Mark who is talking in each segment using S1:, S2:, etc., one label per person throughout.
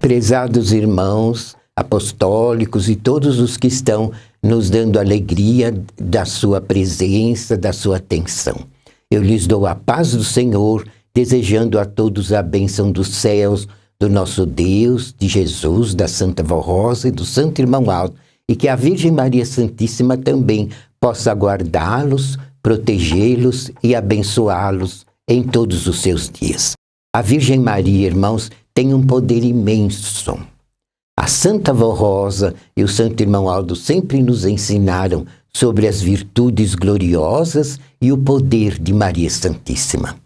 S1: Prezados irmãos apostólicos e todos os que estão nos dando alegria da sua presença, da sua atenção. Eu lhes dou a paz do Senhor, desejando a todos a bênção dos céus, do nosso Deus, de Jesus, da Santa Vó Rosa e do Santo Irmão Aldo, e que a Virgem Maria Santíssima também possa guardá-los, protegê-los e abençoá-los em todos os seus dias. A Virgem Maria, irmãos, tem um poder imenso. A Santa Vó Rosa e o Santo Irmão Aldo sempre nos ensinaram sobre as virtudes gloriosas e o poder de Maria Santíssima.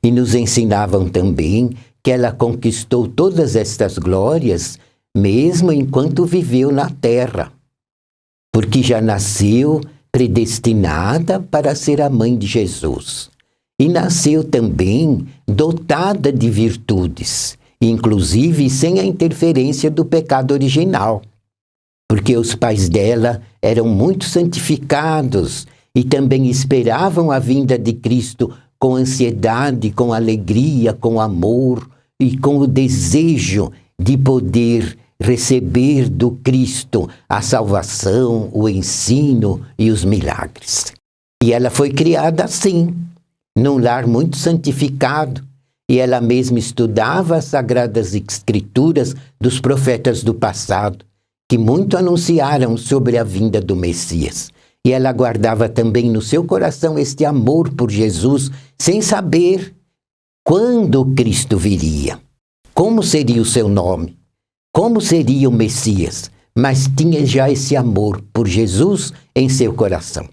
S1: E nos ensinavam também que ela conquistou todas estas glórias mesmo enquanto viveu na terra, porque já nasceu predestinada para ser a mãe de Jesus. E nasceu também dotada de virtudes, inclusive sem a interferência do pecado original, porque os pais dela eram muito santificados e também esperavam a vinda de Cristo com ansiedade, com alegria, com amor e com o desejo de poder receber do Cristo a salvação, o ensino e os milagres. E ela foi criada assim, num lar muito santificado, e ela mesma estudava as Sagradas Escrituras dos profetas do passado, que muito anunciaram sobre a vinda do Messias. E ela guardava também no seu coração este amor por Jesus, sem saber quando Cristo viria, como seria o seu nome, como seria o Messias, mas tinha já esse amor por Jesus em seu coração.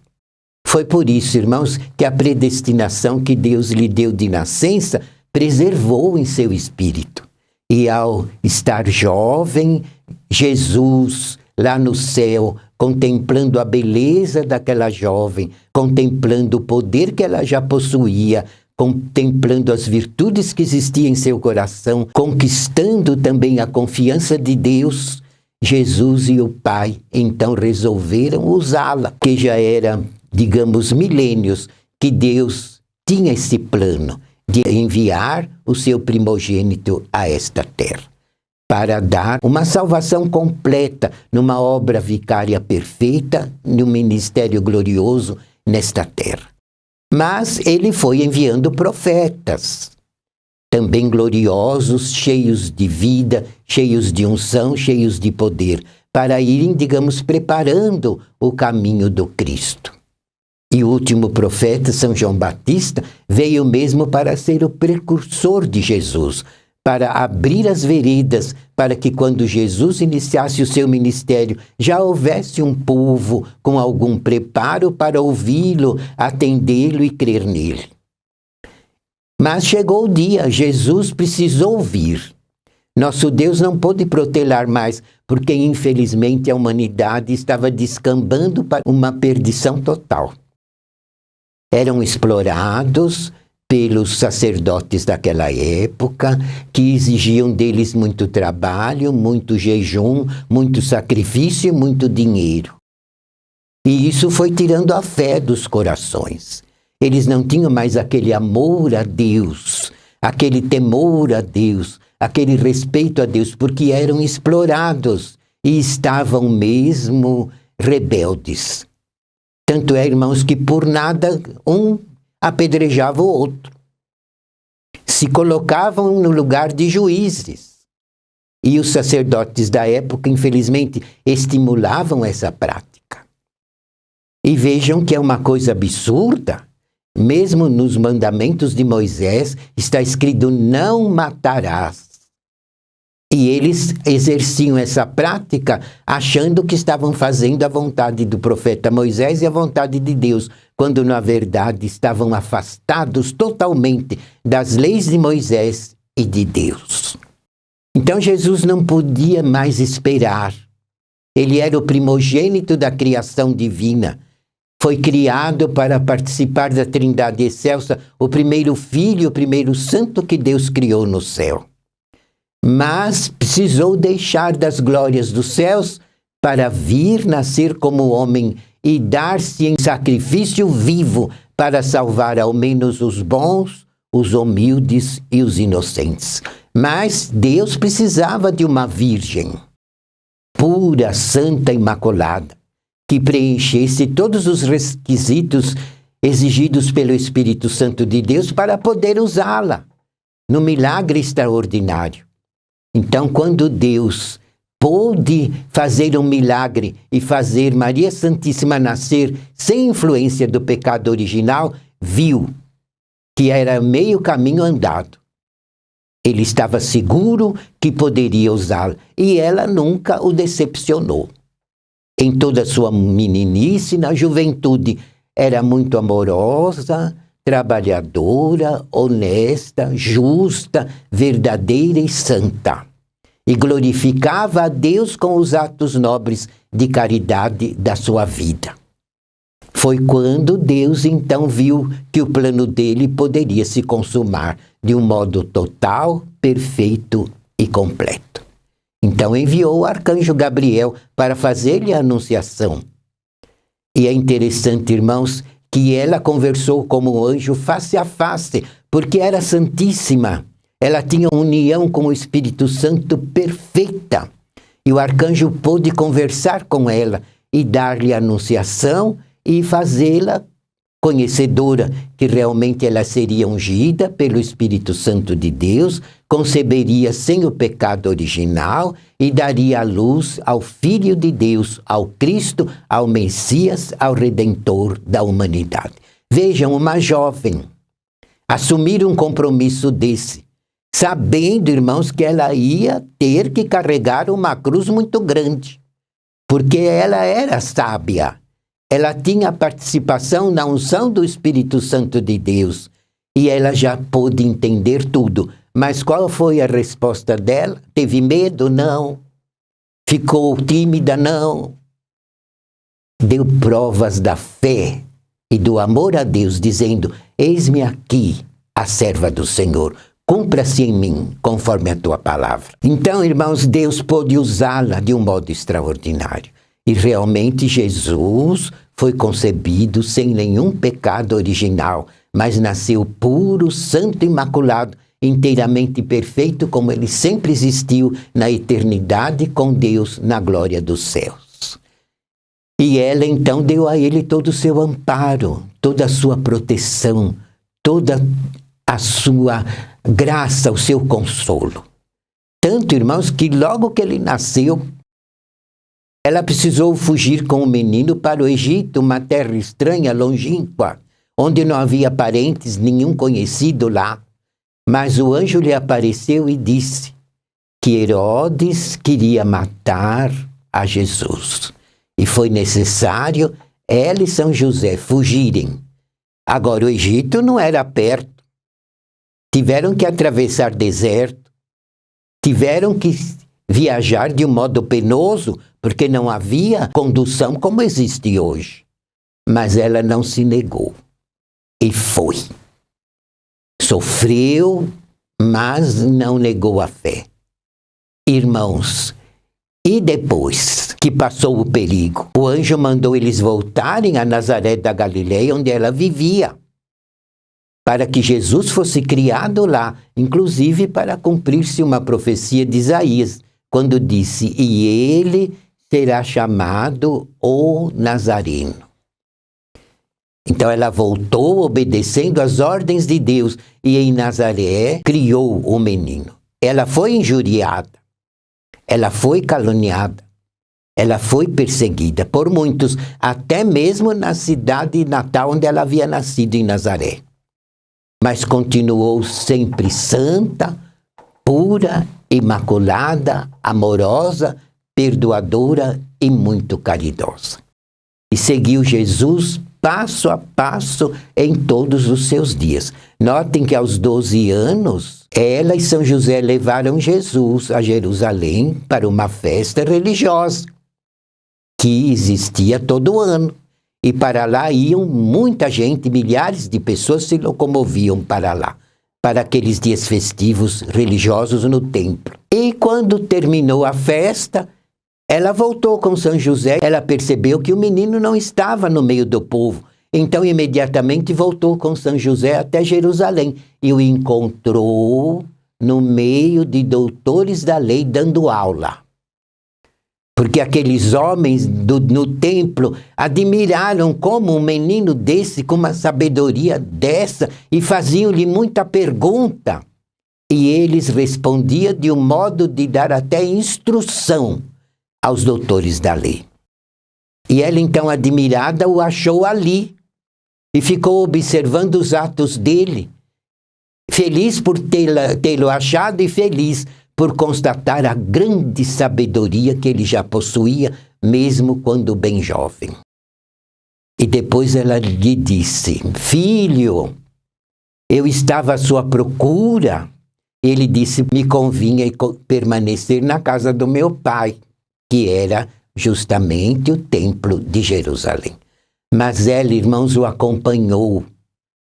S1: Foi por isso, irmãos, que a predestinação que Deus lhe deu de nascença preservou em seu espírito. E ao estar jovem, Jesus, lá no céu, contemplando a beleza daquela jovem, contemplando o poder que ela já possuía, contemplando as virtudes que existiam em seu coração, conquistando também a confiança de Deus, Jesus e o Pai então resolveram usá-la, que já era, digamos, milênios, que Deus tinha esse plano de enviar o seu primogênito a esta terra, para dar uma salvação completa numa obra vicária perfeita, num ministério glorioso nesta terra. Mas ele foi enviando profetas, também gloriosos, cheios de vida, cheios de unção, cheios de poder, para irem, digamos, preparando o caminho do Cristo. E o último profeta, São João Batista, veio mesmo para ser o precursor de Jesus, para abrir as veredas, para que quando Jesus iniciasse o seu ministério, já houvesse um povo com algum preparo para ouvi-lo, atendê-lo e crer nele. Mas chegou o dia, Jesus precisou vir. Nosso Deus não pôde protelar mais, porque infelizmente a humanidade estava descambando para uma perdição total. Eram explorados pelos sacerdotes daquela época, que exigiam deles muito trabalho, muito jejum, muito sacrifício e muito dinheiro. E isso foi tirando a fé dos corações. Eles não tinham mais aquele amor a Deus, aquele temor a Deus, aquele respeito a Deus, porque eram explorados e estavam mesmo rebeldes. Tanto é, irmãos, que por nada um apedrejava o outro. Se colocavam no lugar de juízes. E os sacerdotes da época, infelizmente, estimulavam essa prática. E vejam que é uma coisa absurda. Mesmo nos mandamentos de Moisés está escrito: não matarás. E eles exerciam essa prática achando que estavam fazendo a vontade do profeta Moisés e a vontade de Deus, quando na verdade estavam afastados totalmente das leis de Moisés e de Deus. Então Jesus não podia mais esperar. Ele era o primogênito da criação divina. Foi criado para participar da Trindade Excelsa, o primeiro filho, o primeiro santo que Deus criou no céu. Mas precisou deixar das glórias dos céus para vir nascer como homem e dar-se em sacrifício vivo para salvar ao menos os bons, os humildes e os inocentes. Mas Deus precisava de uma virgem pura, santa, imaculada, que preenchesse todos os requisitos exigidos pelo Espírito Santo de Deus para poder usá-la no milagre extraordinário. Então, quando Deus pôde fazer um milagre e fazer Maria Santíssima nascer sem influência do pecado original, viu que era meio caminho andado. Ele estava seguro que poderia usá-la e ela nunca o decepcionou. Em toda a sua meninice, na juventude, era muito amorosa, trabalhadora, honesta, justa, verdadeira e santa. E glorificava a Deus com os atos nobres de caridade da sua vida. Foi quando Deus então viu que o plano dele poderia se consumar de um modo total, perfeito e completo. Então enviou o arcanjo Gabriel para fazer-lhe a anunciação. E é interessante, irmãos, que ela conversou como um anjo face a face, porque era santíssima. Ela tinha união com o Espírito Santo perfeita. E o arcanjo pôde conversar com ela e dar-lhe a anunciação e fazê-la conhecedora que realmente ela seria ungida pelo Espírito Santo de Deus, conceberia sem o pecado original e daria a luz ao Filho de Deus, ao Cristo, ao Messias, ao Redentor da humanidade. Vejam, uma jovem assumir um compromisso desse, sabendo, irmãos, que ela ia ter que carregar uma cruz muito grande, porque ela era sábia. Ela tinha participação na unção do Espírito Santo de Deus e ela já pôde entender tudo. Mas qual foi a resposta dela? Teve medo? Não. Ficou tímida? Não. Deu provas da fé e do amor a Deus, dizendo: eis-me aqui, a serva do Senhor. Cumpra-se em mim, conforme a tua palavra. Então, irmãos, Deus pôde usá-la de um modo extraordinário. E realmente Jesus foi concebido sem nenhum pecado original, mas nasceu puro, santo, imaculado, inteiramente perfeito, como ele sempre existiu na eternidade com Deus na glória dos céus. E ela então deu a ele todo o seu amparo, toda a sua proteção, toda a sua graça, o seu consolo. Tanto, irmãos, que logo que ele nasceu, ela precisou fugir com o menino para o Egito, uma terra estranha, longínqua, onde não havia parentes, nenhum conhecido lá. Mas o anjo lhe apareceu e disse que Herodes queria matar a Jesus. E foi necessário ela e São José fugirem. Agora, o Egito não era perto. Tiveram que atravessar deserto. Tiveram que viajar de um modo penoso, porque não havia condução como existe hoje. Mas ela não se negou. E foi. Sofreu, mas não negou a fé. Irmãos, e depois que passou o perigo, o anjo mandou eles voltarem a Nazaré da Galileia, onde ela vivia, para que Jesus fosse criado lá, inclusive para cumprir-se uma profecia de Isaías, quando disse: e ele será chamado o Nazareno. Então ela voltou obedecendo às ordens de Deus e em Nazaré criou o menino. Ela foi injuriada, ela foi caluniada, ela foi perseguida por muitos, até mesmo na cidade natal onde ela havia nascido, em Nazaré. Mas continuou sempre santa, pura, imaculada, amorosa, perdoadora e muito caridosa. E seguiu Jesus passo a passo em todos os seus dias. Notem que aos 12 anos, ela e São José levaram Jesus a Jerusalém para uma festa religiosa que existia todo ano. E para lá iam muita gente, milhares de pessoas se locomoviam para lá, para aqueles dias festivos religiosos no templo. E quando terminou a festa, ela voltou com São José. Ela percebeu que o menino não estava no meio do povo. Então, imediatamente voltou com São José até Jerusalém e o encontrou no meio de doutores da lei dando aula. Porque aqueles homens no templo admiraram como um menino desse, com uma sabedoria dessa, e faziam-lhe muita pergunta. E eles respondiam de um modo de dar até instrução aos doutores da lei. E ela, então, admirada, o achou ali e ficou observando os atos dele, feliz por tê-lo achado e feliz por constatar a grande sabedoria que ele já possuía, mesmo quando bem jovem. E depois ela lhe disse: filho, eu estava à sua procura. Ele disse: me convinha permanecer na casa do meu pai, que era justamente o templo de Jerusalém. Mas ela, irmãos, o acompanhou,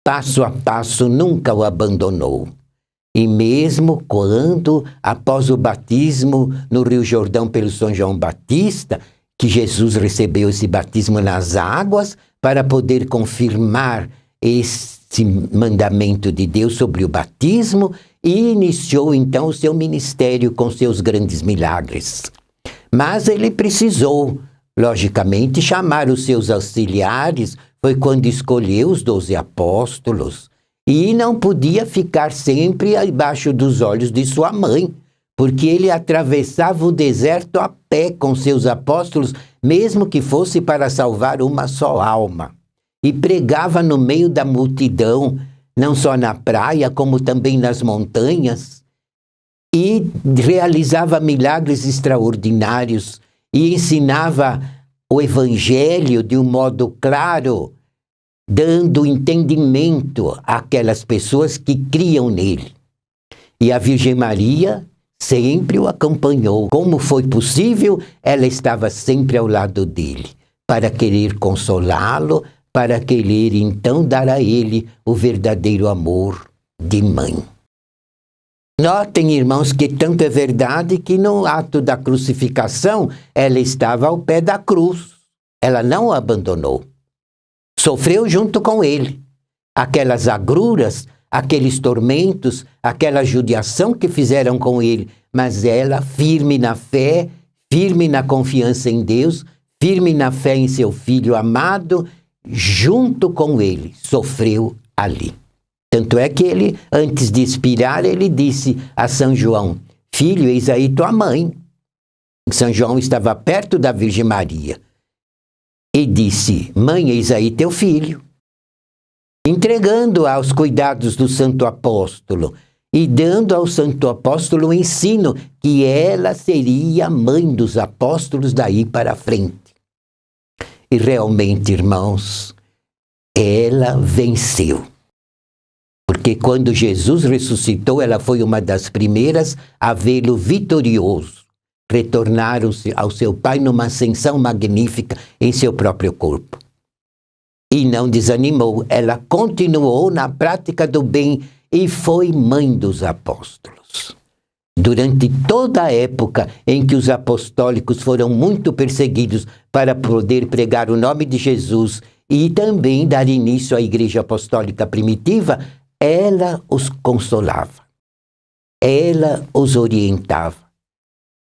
S1: passo a passo, nunca o abandonou. E mesmo quando, após o batismo no Rio Jordão pelo São João Batista, que Jesus recebeu esse batismo nas águas para poder confirmar esse mandamento de Deus sobre o batismo, e iniciou então o seu ministério com seus grandes milagres. Mas ele precisou, logicamente, chamar os seus auxiliares, foi quando escolheu os 12 apóstolos, e não podia ficar sempre abaixo dos olhos de sua mãe, porque ele atravessava o deserto a pé com seus apóstolos, mesmo que fosse para salvar uma só alma. E pregava no meio da multidão, não só na praia, como também nas montanhas, e realizava milagres extraordinários, e ensinava o Evangelho de um modo claro, dando entendimento àquelas pessoas que criam nele. E a Virgem Maria sempre o acompanhou. Como foi possível, ela estava sempre ao lado dele, para querer consolá-lo, para querer então dar a ele o verdadeiro amor de mãe. Notem, irmãos, que tanto é verdade que no ato da crucificação, ela estava ao pé da cruz. Ela não o abandonou. Sofreu junto com ele. Aquelas agruras, aqueles tormentos, aquela judiação que fizeram com ele. Mas ela, firme na fé, firme na confiança em Deus, firme na fé em seu Filho amado, junto com ele, sofreu ali. Tanto é que ele, antes de expirar, ele disse a São João: filho, eis aí tua mãe. São João estava perto da Virgem Maria. E disse: mãe, eis aí teu filho. Entregando-a aos cuidados do santo apóstolo e dando ao santo apóstolo o ensino que ela seria a mãe dos apóstolos daí para frente. E realmente, irmãos, ela venceu. Porque quando Jesus ressuscitou, ela foi uma das primeiras a vê-lo vitorioso. Retornaram-se ao seu Pai numa ascensão magnífica em seu próprio corpo. E não desanimou, ela continuou na prática do bem e foi mãe dos apóstolos. Durante toda a época em que os apostólicos foram muito perseguidos para poder pregar o nome de Jesus e também dar início à Igreja Apostólica Primitiva, ela os consolava, ela os orientava,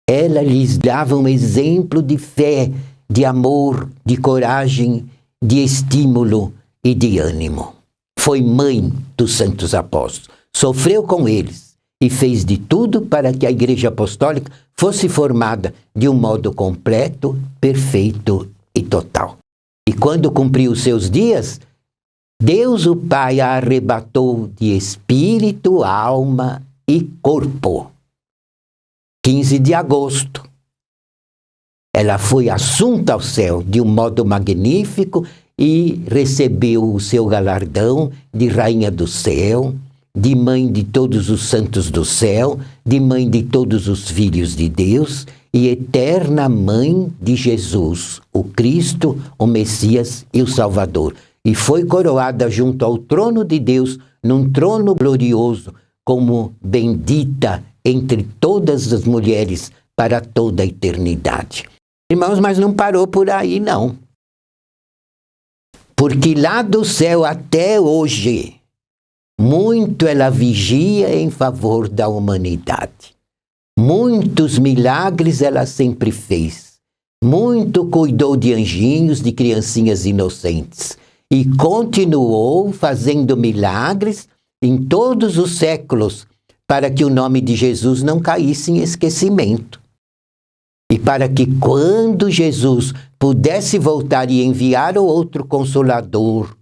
S1: ela lhes dava um exemplo de fé, de amor, de coragem, de estímulo e de ânimo. Foi mãe dos santos apóstolos, sofreu com eles e fez de tudo para que a Igreja Apostólica fosse formada de um modo completo, perfeito e total. E quando cumpriu os seus dias, Deus o Pai a arrebatou de espírito, alma e corpo. 15 de agosto. Ela foi assunta ao céu de um modo magnífico e recebeu o seu galardão de Rainha do Céu, de mãe de todos os santos do céu, de mãe de todos os filhos de Deus e eterna mãe de Jesus, o Cristo, o Messias e o Salvador. E foi coroada junto ao trono de Deus, num trono glorioso, como bendita entre todas as mulheres para toda a eternidade. Irmãos, mas não parou por aí, não. porque lá do céu até hoje, muito ela vigia em favor da humanidade. Muitos milagres ela sempre fez. Muito cuidou de anjinhos, de criancinhas inocentes. E continuou fazendo milagres em todos os séculos, para que o nome de Jesus não caísse em esquecimento. E para que quando Jesus pudesse voltar e enviar o outro Consolador,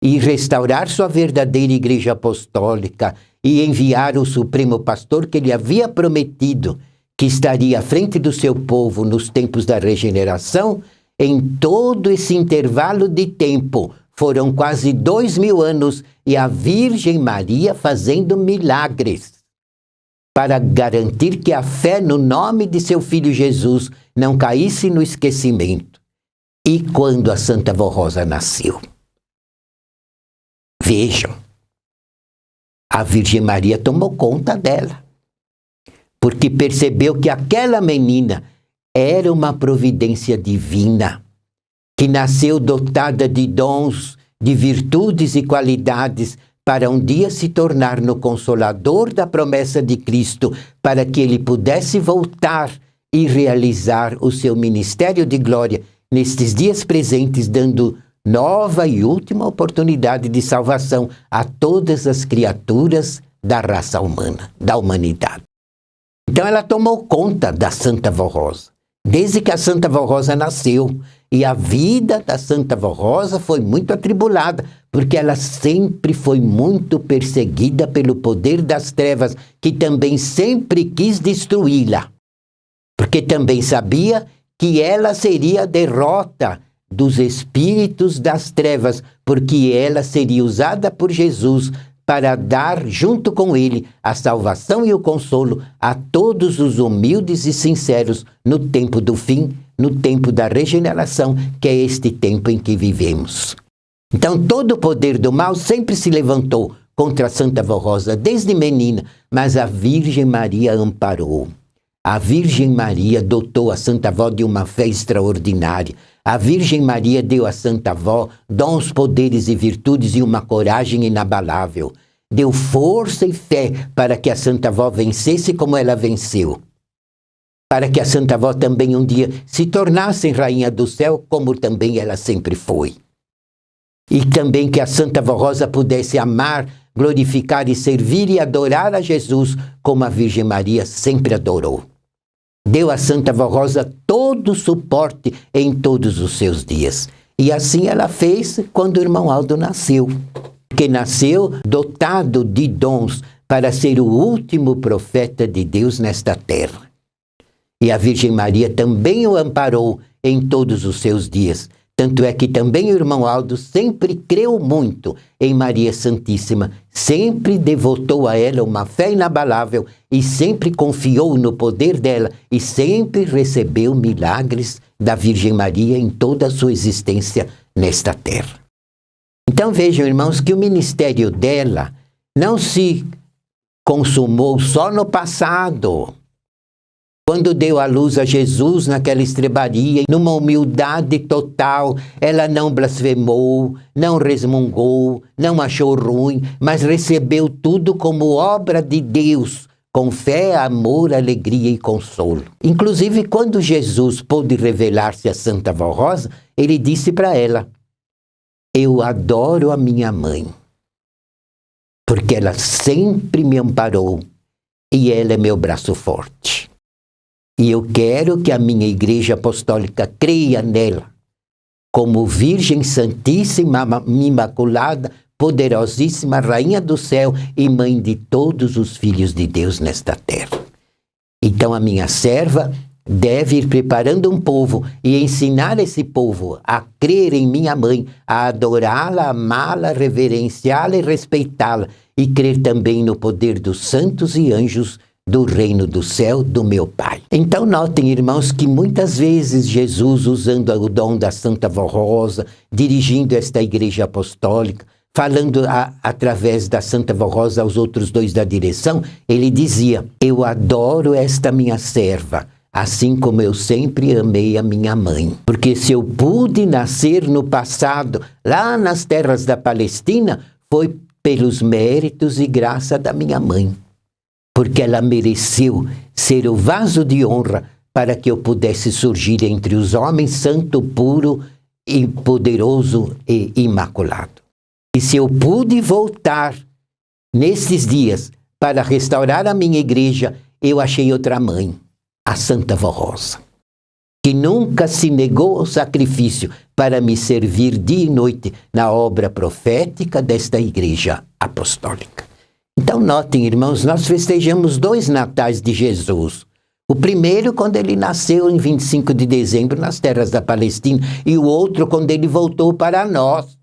S1: e restaurar sua verdadeira igreja apostólica, e enviar o Supremo Pastor que ele havia prometido, que estaria à frente do seu povo nos tempos da regeneração, em todo esse intervalo de tempo, foram quase 2000 anos, e a Virgem Maria fazendo milagres, para garantir que a fé no nome de seu Filho Jesus não caísse no esquecimento. E quando a Santa Vó Rosa nasceu? Vejam, a Virgem Maria tomou conta dela, porque percebeu que aquela menina era uma providência divina, que nasceu dotada de dons, de virtudes e qualidades, para um dia se tornar no Consolador da promessa de Cristo, para que ele pudesse voltar e realizar o seu ministério de glória nestes dias presentes, dando nova e última oportunidade de salvação a todas as criaturas da raça humana, da humanidade. Então ela tomou conta da Santa Vó Rosa, desde que a Santa Vó Rosa nasceu. E a vida da Santa Vó Rosa foi muito atribulada, porque ela sempre foi muito perseguida pelo poder das trevas, que também sempre quis destruí-la. Porque também sabia que ela seria a derrota dos espíritos das trevas, porque ela seria usada por Jesus para dar, junto com ele, a salvação e o consolo a todos os humildes e sinceros no tempo do fim, no tempo da regeneração, que é este tempo em que vivemos. Então, todo o poder do mal sempre se levantou contra a Santa Vó Rosa, desde menina, mas a Virgem Maria amparou. A Virgem Maria dotou a Santa Vó de uma fé extraordinária. A Virgem Maria deu à Santa Vó dons, poderes e virtudes e uma coragem inabalável. Deu força e fé para que a Santa Vó vencesse como ela venceu. Para que a Santa Vó também um dia se tornasse Rainha do Céu, como também ela sempre foi. E também que a Santa Vó Rosa pudesse amar, glorificar e servir e adorar a Jesus, como a Virgem Maria sempre adorou. Deu à Santa Vó Rosa todo o suporte em todos os seus dias. E assim ela fez quando o irmão Aldo nasceu. Que nasceu dotado de dons para ser o último profeta de Deus nesta terra. E a Virgem Maria também o amparou em todos os seus dias. Tanto é que também o irmão Aldo sempre creu muito em Maria Santíssima, sempre devotou a ela uma fé inabalável e sempre confiou no poder dela e sempre recebeu milagres da Virgem Maria em toda a sua existência nesta terra. Então vejam, irmãos, que o ministério dela não se consumou só no passado, quando deu à luz a Jesus naquela estrebaria, numa humildade total. Ela não blasfemou, não resmungou, não achou ruim, mas recebeu tudo como obra de Deus, com fé, amor, alegria e consolo. Inclusive, quando Jesus pôde revelar-se a Santa Vó Rosa, ele disse para ela: eu adoro a minha mãe, porque ela sempre me amparou e ela é meu braço forte. E eu quero que a minha Igreja Apostólica creia nela como Virgem Santíssima, Imaculada, poderosíssima, Rainha do Céu e Mãe de todos os filhos de Deus nesta terra. Então a minha serva deve ir preparando um povo e ensinar esse povo a crer em minha mãe, a adorá-la, amá-la, reverenciá-la e respeitá-la, e crer também no poder dos santos e anjos do reino do céu do meu Pai. Então notem, irmãos, que muitas vezes Jesus, usando o dom da Santa Vó Rosa, dirigindo esta Igreja Apostólica, falando através da Santa Vó Rosa aos outros dois da direção, ele dizia: eu adoro esta minha serva, assim como eu sempre amei a minha mãe. Porque se eu pude nascer no passado, lá nas terras da Palestina, foi pelos méritos e graça da minha mãe. Porque ela mereceu ser o vaso de honra para que eu pudesse surgir entre os homens santo, puro e poderoso e imaculado. E se eu pude voltar nesses dias para restaurar a minha igreja, eu achei outra mãe, a Santa Vó Rosa, que nunca se negou ao sacrifício para me servir dia e noite na obra profética desta igreja apostólica. Então notem, irmãos, nós festejamos 2 natais de Jesus. O primeiro quando ele nasceu em 25 de dezembro nas terras da Palestina, e o outro quando ele voltou para nós.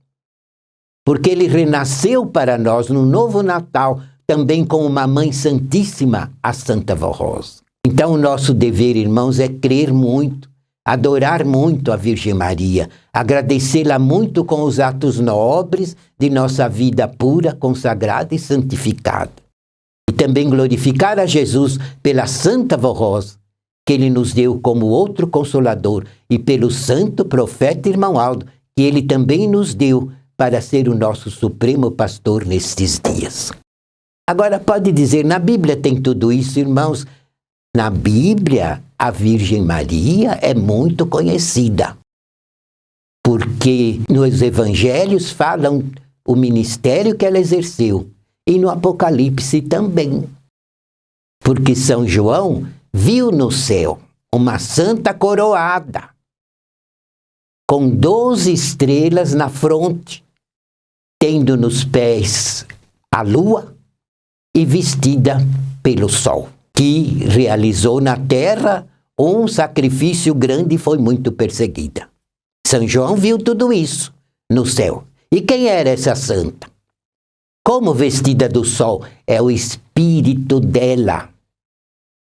S1: Porque ele renasceu para nós no novo Natal, também com uma Mãe Santíssima, a Santa Vó Rosa. Então o nosso dever, irmãos, é crer muito, adorar muito a Virgem Maria, agradecê-la muito com os atos nobres de nossa vida pura, consagrada e santificada. E também glorificar a Jesus pela Santa Vó Rosa, que ele nos deu como outro consolador, e pelo santo profeta Irmão Aldo, que ele também nos deu para ser o nosso supremo pastor nestes dias. Agora pode dizer, na Bíblia tem tudo isso, irmãos? Na Bíblia, a Virgem Maria é muito conhecida, porque nos evangelhos falam o ministério que ela exerceu, e no Apocalipse também. Porque São João viu no céu uma santa coroada, com 12 estrelas na fronte, tendo nos pés a lua e vestida pelo sol, que realizou na terra um sacrifício grande e foi muito perseguida. São João viu tudo isso no céu. E quem era essa santa? Como vestida do sol, é o espírito dela,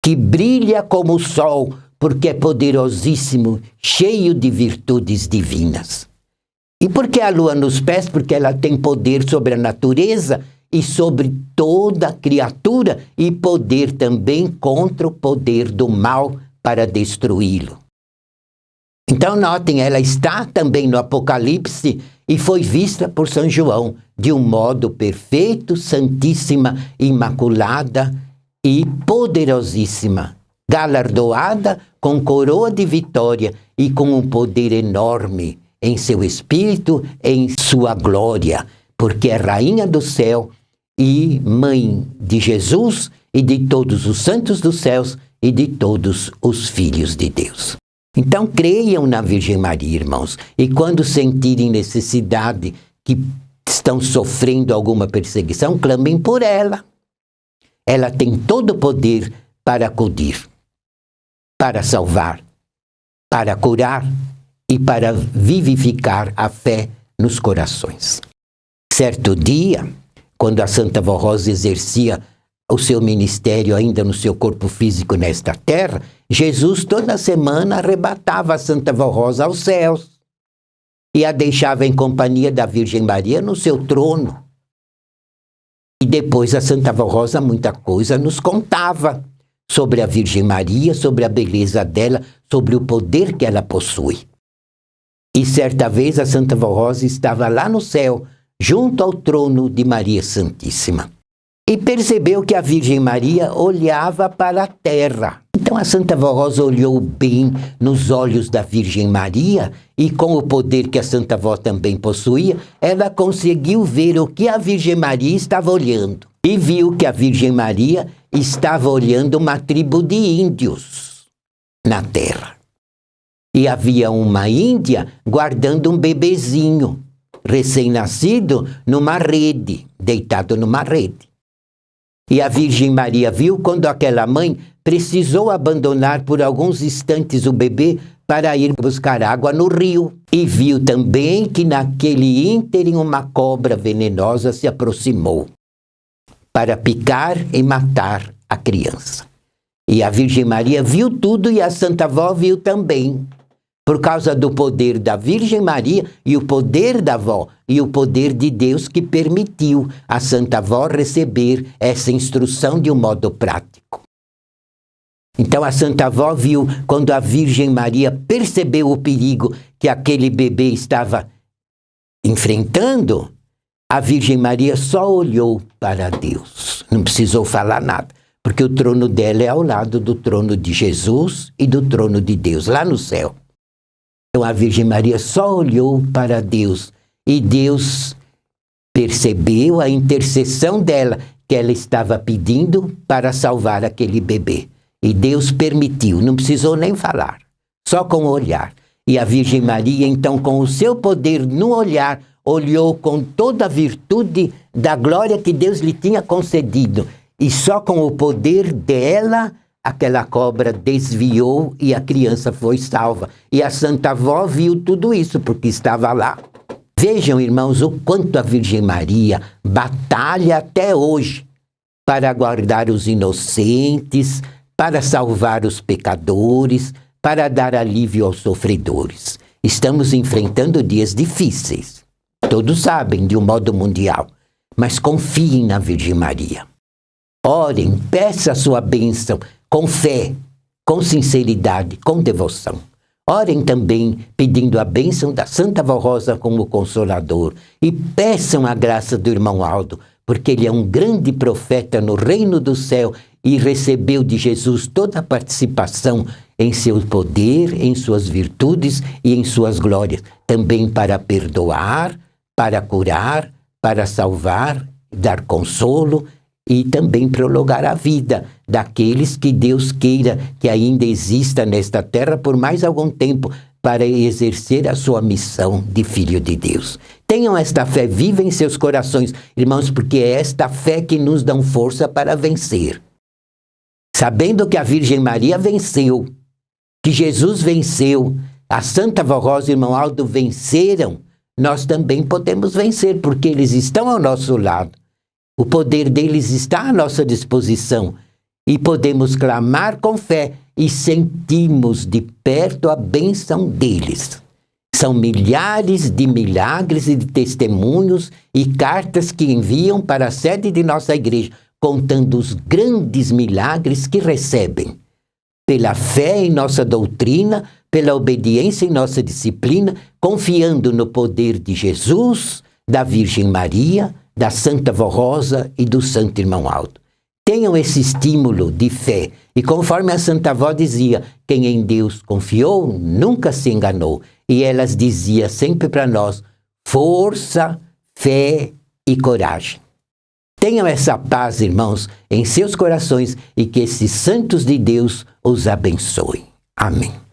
S1: que brilha como o sol, porque é poderosíssimo, cheio de virtudes divinas. E por que a lua nos pés? Porque ela tem poder sobre a natureza e sobre toda criatura, e poder também contra o poder do mal para destruí-lo. Então notem, ela está também no Apocalipse e foi vista por São João de um modo perfeito, santíssima, imaculada e poderosíssima, galardoada com coroa de vitória e com um poder enorme em seu espírito, em sua glória, porque é rainha do céu e mãe de Jesus e de todos os santos dos céus e de todos os filhos de Deus. Então creiam na Virgem Maria, irmãos, e quando sentirem necessidade, que estão sofrendo alguma perseguição, clamem por ela. Ela tem todo o poder para acudir, para salvar, para curar e para vivificar a fé nos corações. Certo dia, quando a Santa Vó Rosa exercia o seu ministério ainda no seu corpo físico nesta terra, Jesus toda semana arrebatava a Santa Vó Rosa aos céus e a deixava em companhia da Virgem Maria no seu trono. E depois a Santa Vó Rosa muita coisa nos contava sobre a Virgem Maria, sobre a beleza dela, sobre o poder que ela possui. E certa vez a Santa Vó Rosa estava lá no céu, junto ao trono de Maria Santíssima. E percebeu que a Virgem Maria olhava para a terra. Então a Santa Vó Rosa olhou bem nos olhos da Virgem Maria e com o poder que a Santa Vó também possuía, ela conseguiu ver o que a Virgem Maria estava olhando. E viu que a Virgem Maria estava olhando uma tribo de índios na terra. E havia uma índia guardando um bebezinho recém-nascido numa rede, deitado numa rede. E a Virgem Maria viu quando aquela mãe precisou abandonar por alguns instantes o bebê para ir buscar água no rio. E viu também que naquele ínterim uma cobra venenosa se aproximou para picar e matar a criança. E a Virgem Maria viu tudo e a Santa Vó viu também. Por causa do poder da Virgem Maria e o poder da Vó e o poder de Deus que permitiu a Santa Vó receber essa instrução de um modo prático. Então a Santa Avó viu, quando a Virgem Maria percebeu o perigo que aquele bebê estava enfrentando, a Virgem Maria só olhou para Deus. Não precisou falar nada, porque o trono dela é ao lado do trono de Jesus e do trono de Deus, lá no céu. Então a Virgem Maria só olhou para Deus e Deus percebeu a intercessão dela, que ela estava pedindo para salvar aquele bebê. E Deus permitiu, não precisou nem falar, só com o olhar. E a Virgem Maria, então, com o seu poder no olhar, olhou com toda a virtude da glória que Deus lhe tinha concedido. E só com o poder dela, aquela cobra desviou e a criança foi salva. E a Santa Avó viu tudo isso, porque estava lá. Vejam, irmãos, o quanto a Virgem Maria batalha até hoje para guardar os inocentes, para salvar os pecadores, para dar alívio aos sofredores. Estamos enfrentando dias difíceis. Todos sabem, de um modo mundial. Mas confiem na Virgem Maria. Orem, peça a sua bênção com fé, com sinceridade, com devoção. Orem também pedindo a bênção da Santa Avó Rosa como consolador. E peçam a graça do irmão Aldo, porque ele é um grande profeta no reino do céu e recebeu de Jesus toda a participação em seu poder, em suas virtudes e em suas glórias. Também para perdoar, para curar, para salvar, dar consolo e também prolongar a vida daqueles que Deus queira que ainda exista nesta terra por mais algum tempo para exercer a sua missão de filho de Deus. Tenham esta fé viva em seus corações, irmãos, porque é esta fé que nos dá força para vencer. Sabendo que a Virgem Maria venceu, que Jesus venceu, a Santa Avó Rosa e o irmão Aldo venceram, nós também podemos vencer, porque eles estão ao nosso lado. O poder deles está à nossa disposição e podemos clamar com fé e sentimos de perto a bênção deles. São milhares de milagres e de testemunhos e cartas que enviam para a sede de nossa igreja, contando os grandes milagres que recebem. Pela fé em nossa doutrina, pela obediência em nossa disciplina, confiando no poder de Jesus, da Virgem Maria, da Santa Avó Rosa e do Santo Irmão Aldo. Tenham esse estímulo de fé. E conforme a Santa Avó dizia, quem em Deus confiou nunca se enganou. E elas diziam sempre para nós, força, fé e coragem. Tenham essa paz, irmãos, em seus corações e que esses santos de Deus os abençoem. Amém.